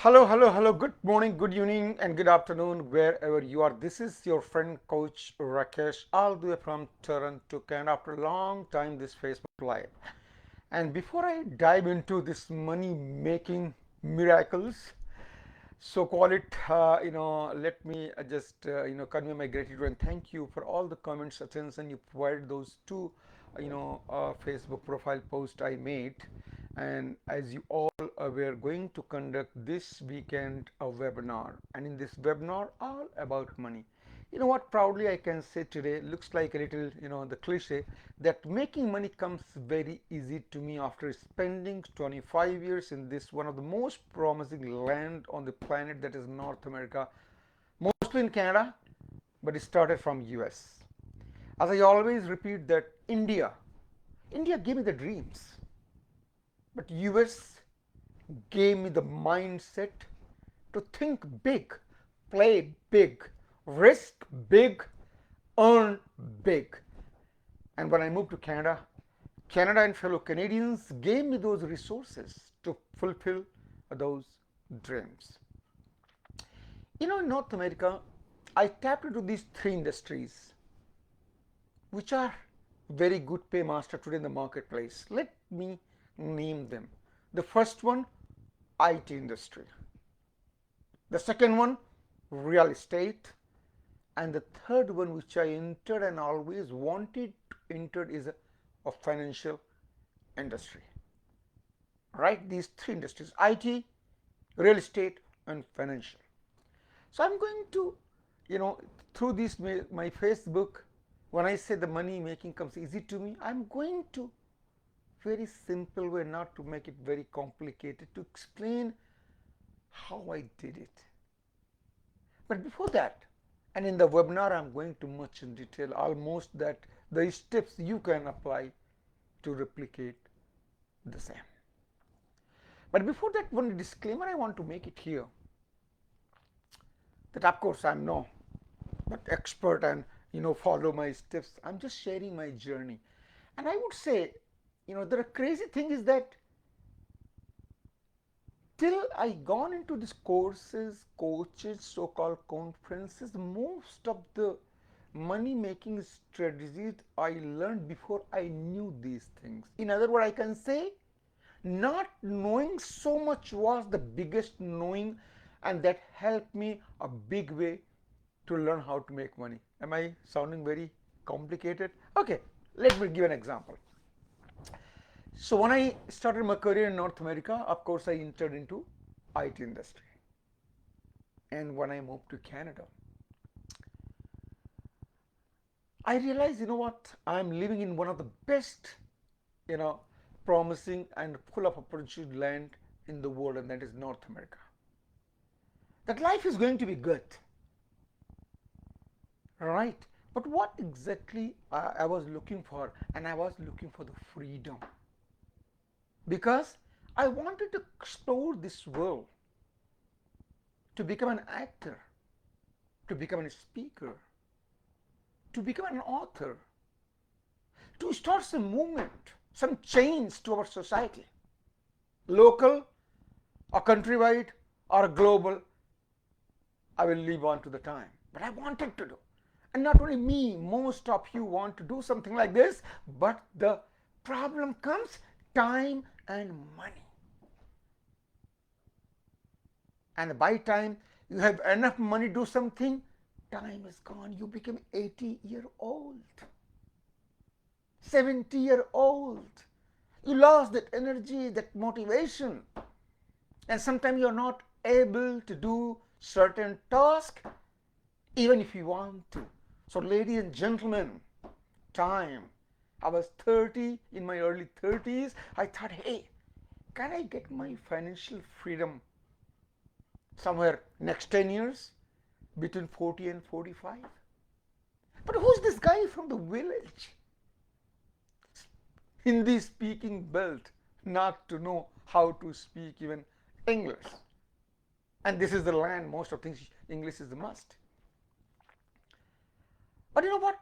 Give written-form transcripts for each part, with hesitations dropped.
Hello, hello, hello. Good morning, good evening, and good afternoon, wherever you are. This is your friend, Coach Rakesh, all the way from Toronto, Canada. After a long time, this Facebook Live. And before I dive into this money making miracles, so call it, let me just, convey my gratitude and thank you for all the comments, attention you provided those two, Facebook profile post I made. And as you all we're going to conduct this weekend a webinar, and in this webinar all about money. You know what, proudly I can say today, looks like a little, the cliche, that making money comes very easy to me after spending 25 years in this one of the most promising land on the planet, that is North America, mostly in Canada, but it started from US. As I always repeat that India gave me the dreams, but US gave me the mindset to think big, play big, risk big, earn big. And when I moved to Canada, Canada and fellow Canadians gave me those resources to fulfill those dreams. In North America, I tapped into these three industries, which are very good paymaster today in the marketplace. Let me name them. The first one, IT industry. The second one, real estate. And the third one, which I entered and always wanted to enter, is a financial industry. Right? These three industries, IT, real estate, and financial. So I'm going to, through this my Facebook, when I say the money making comes easy to me, I'm going to very simple way, not to make it very complicated, to explain how I did it. But before that, and in the webinar, I'm going to much in detail, almost that the steps you can apply to replicate the same. But before that, one disclaimer I want to make it here, that of course I'm no but expert and follow my steps. I'm just sharing my journey. And I would say, the crazy thing is that till I gone into these courses, coaches, so-called conferences, most of the money making strategies I learned before I knew these things. In other words, I can say not knowing so much was the biggest knowing, and that helped me a big way to learn how to make money. Am I sounding very complicated? Okay, let me give an example. So when I started my career in North America, of course I entered into IT industry. And when I moved to Canada, I realized, what, I'm living in one of the best, you know, promising and full of opportunity land in the world, and that is North America. That life is going to be good, right? But what exactly I was looking for, and I was looking for the freedom, because I wanted to explore this world, to become an actor, to become a speaker, to become an author, to start some movement, some change to our society, local or countrywide or global. I will leave on to the time. But I wanted to do. And not only me, most of you want to do something like this, but the problem comes time and money. And by time you have enough money to do something, time is gone. You become 80-year-old, 70-year-old. You lost that energy, that motivation. And sometimes you're not able to do certain tasks even if you want to. So ladies and gentlemen, time. I was 30, in my early 30s. I thought, hey, can I get my financial freedom somewhere next 10 years, between 40 and 45? But who's this guy from the village, Hindi speaking belt, not to know how to speak even English? And this is the land, most of things, English is the must. But you know what?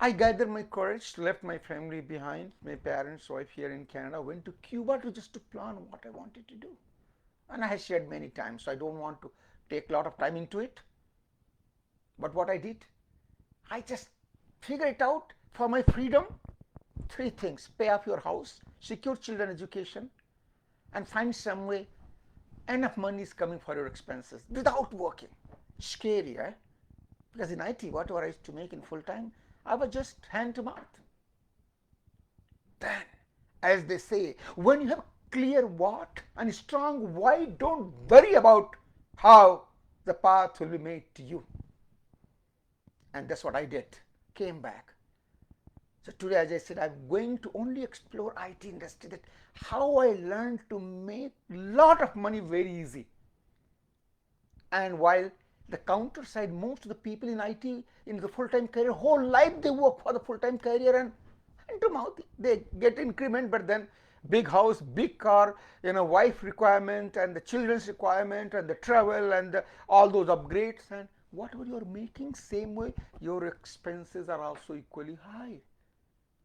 I gathered my courage, left my family behind, my parents, wife here in Canada, went to Cuba to just to plan what I wanted to do. And I have shared many times, so I don't want to take a lot of time into it. But what I did, I just figured it out for my freedom. Three things: pay off your house, secure children education, and find some way enough money is coming for your expenses without working. Scary, eh? Because in IT, whatever I used to make in full time, I was just hand to mouth. Then, as they say, when you have clear what and strong why, don't worry about how the path will be made to you. And that's what I did. Came back. So today, as I said, I'm going to only explore IT industry, that how I learned to make lot of money very easy. And while the counter side, most of the people in IT in the full-time career, whole life they work for the full-time career, and hand to mouth they get increment, but then big house, big car, wife requirement and the children's requirement and the travel and all those upgrades, and whatever you're making, same way your expenses are also equally high.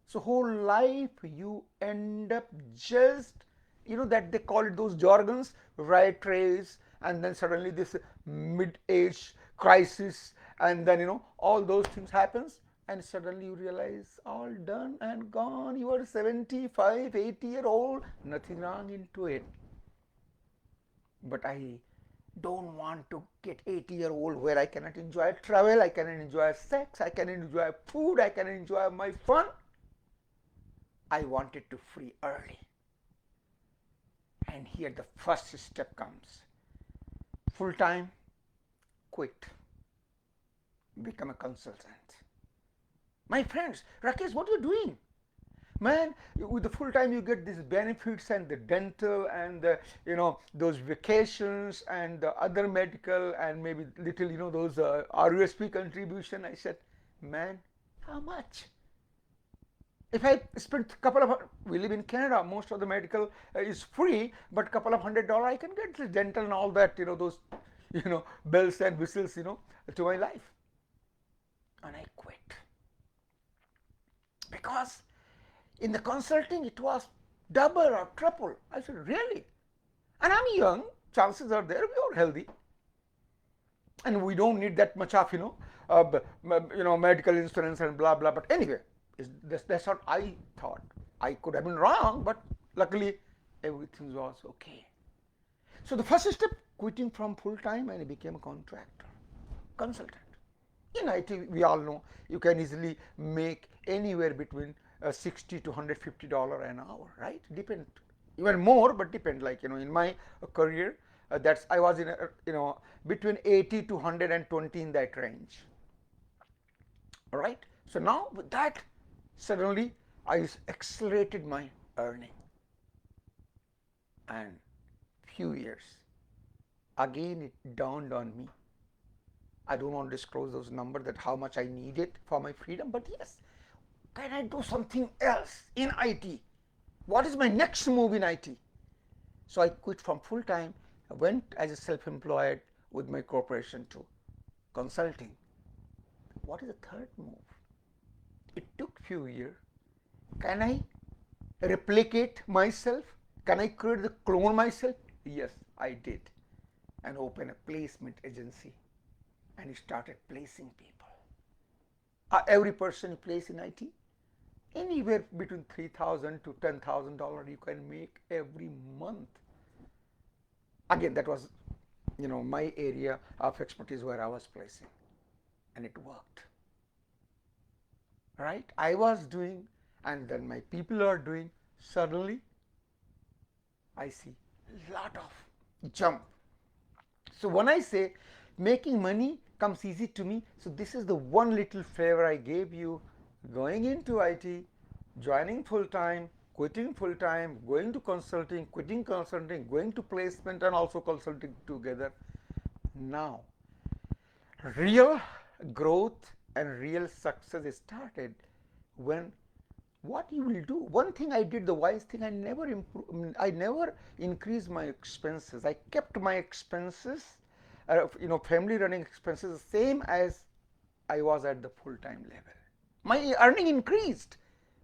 So whole life you end up just, that they call it, those jargons, rat race, and then suddenly this mid-age crisis, and then all those things happens, and suddenly you realize all done and gone. You are 75, 80-year old, nothing wrong into it. But I don't want to get 80-year-old where I cannot enjoy travel, I cannot enjoy sex, I cannot enjoy food, I cannot enjoy my fun. I wanted to free early. And here the first step comes. Full time, quit, become a consultant. My friends, Rakesh, what are you doing? Man, with the full time you get these benefits and the dental and the, those vacations and the other medical and maybe little, those RUSP contribution. I said, man, how much? If I spend a couple of, we live in Canada, most of the medical is free, but a couple of $100 I can get the dental and all that, those, bells and whistles, to my life. And I quit. Because in the consulting it was double or triple. I said, really? And I'm young, chances are there, we are healthy. And we don't need that much of, medical insurance and blah, blah. But anyway, that's what I thought. I could have been wrong, but luckily everything was okay. So the first step, quitting from full time, and I became a contractor, consultant. In IT, we all know you can easily make anywhere between $60 to $150 an hour, right? Depend, even more, but depend. Like in my career, that's I was in between 80 to 120 in that range. All right. So now with that, suddenly I accelerated my earning, and few years again it dawned on me. I don't want to disclose those numbers, that how much I needed for my freedom, but yes, can I do something else in IT? What is my next move in IT? So I quit from full time. I went as a self-employed with my corporation to consulting. What is the third move? It took few years. Can I replicate myself? Can I create the clone myself? Yes, I did, and open a placement agency, and he started placing people. Every person you place in IT, anywhere between $3,000 to $10,000 you can make every month. Again, that was my area of expertise where I was placing, and it worked. Right? I was doing, and then my people are doing. Suddenly I see a lot of jump. So when I say making money comes easy to me, so this is the one little flavor I gave you. Going into IT, joining full time, quitting full time, going to consulting, quitting consulting, going to placement, and also consulting together. Now real growth and real success started when, what you will do. One thing I did, the wise thing, I never increased my expenses. I kept my expenses, family running expenses, the same as I was at the full time level. My earning increased,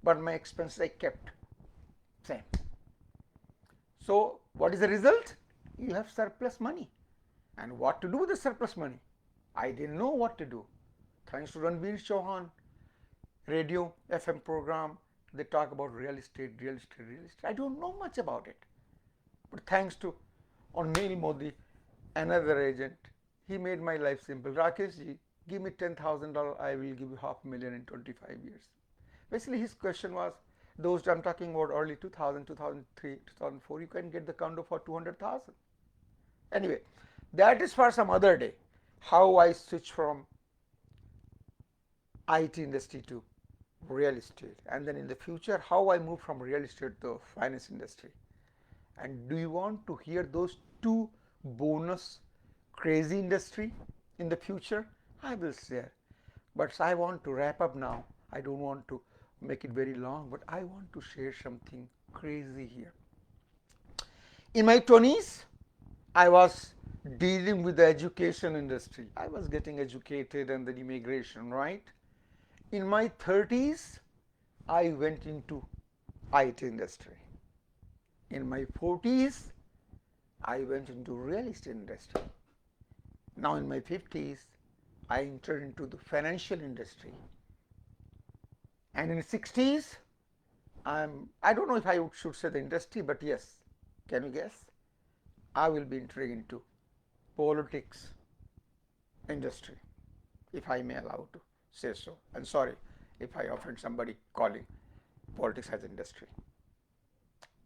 but my expenses I kept same. So what is the result? you have surplus money. And what to do with the surplus money? I didn't know what to do. Thanks to Ranveer Chauhan, radio, FM program, they talk about real estate, real estate, real estate. I don't know much about it. But thanks to Anil Modi, another agent, he made my life simple. Rakesh ji, give me $10,000, I will give you $500,000 in 25 years. Basically, his question was, those I'm talking about early 2000, 2003, 2004, you can get the condo for 200,000. Anyway, that is for some other day. How I switch from IT industry to real estate, and then in the future how I move from real estate to finance industry. And do you want to hear those two bonus crazy industry in the future? I will share. But I want to wrap up now. I don't want to make it very long, but I want to share something crazy here. In my 20s, I was dealing with the education industry. I was getting educated and then immigration, right? In my 30s, I went into IT industry. In my 40s, I went into real estate industry. Now in my 50s, I entered into the financial industry. And in 60s, I don't know if I should say the industry, but yes, can you guess? I will be entering into politics industry, if I may allow to say so. And sorry if I offend somebody calling politics as industry.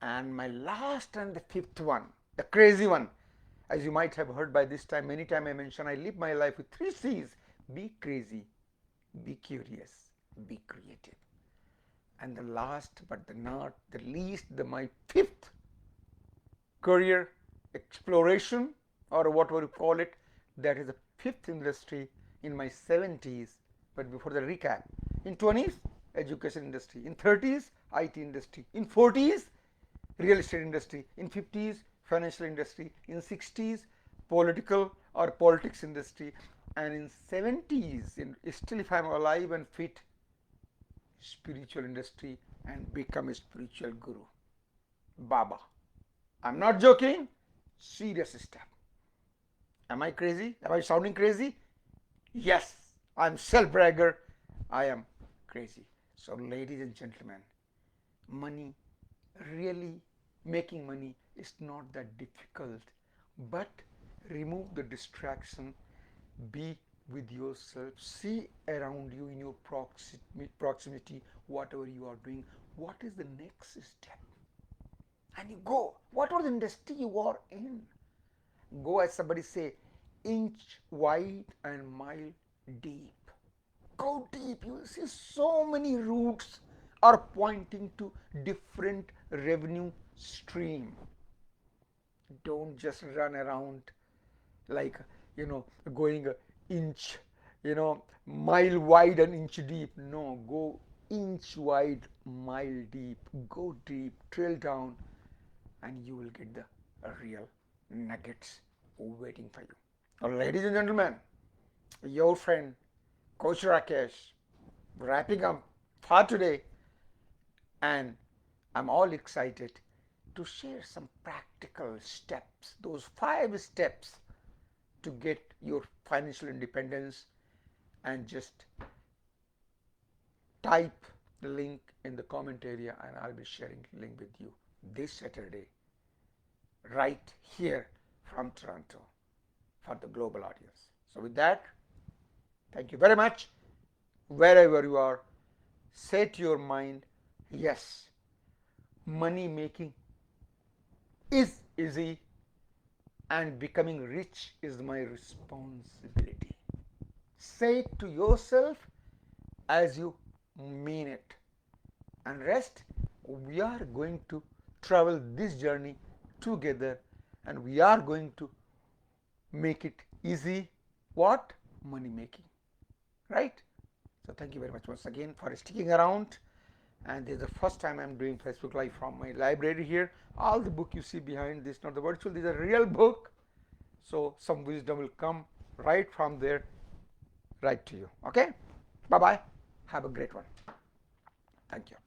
And my last and the fifth one, the crazy one, as you might have heard by this time, many times I mentioned, I live my life with 3 C's: be crazy, be curious, be creative. And the last but not the least, my fifth career exploration, or whatever you call it, that is the fifth industry in my 70s. But before the recap, in 20s, education industry; in 30s, IT industry; in 40s, real estate industry; in 50s, financial industry; in 60s, political or politics industry; and in 70s, still if I am alive and fit, spiritual industry, and become a spiritual guru. Baba. I'm not joking. Serious step. Am I crazy? Am I sounding crazy? Yes. I'm self-bragger. I am crazy. So ladies and gentlemen, money, really making money is not that difficult, but remove the distraction, be with yourself, see around you in your proximity, whatever you are doing, what is the next step? And you go, whatever the industry you are in, go, as somebody say, inch wide and mile deep. Go deep. You will see so many routes are pointing to different revenue stream. Don't just run around like, going an inch, mile wide and inch deep. No, go inch wide, mile deep. Go deep, drill down, and you will get the real nuggets waiting for you. Now, ladies and gentlemen, your friend Coach Rakesh wrapping up for today, and I'm all excited to share some practical steps, those 5 steps to get your financial independence, and just type the link in the comment area and I'll be sharing the link with you this Saturday right here from Toronto for the global audience. So with that, thank you very much. Wherever you are, set your mind, yes, money making is easy and becoming rich is my responsibility. Say it to yourself as you mean it. And rest, we are going to travel this journey together and we are going to make it easy. What? Money making. Right? So thank you very much once again for sticking around. And this is the first time I'm doing Facebook Live from my library here. All the book you see behind this, not the virtual, this is a real book. So some wisdom will come right from there, right to you. Okay? Bye-bye. Have a great one. Thank you.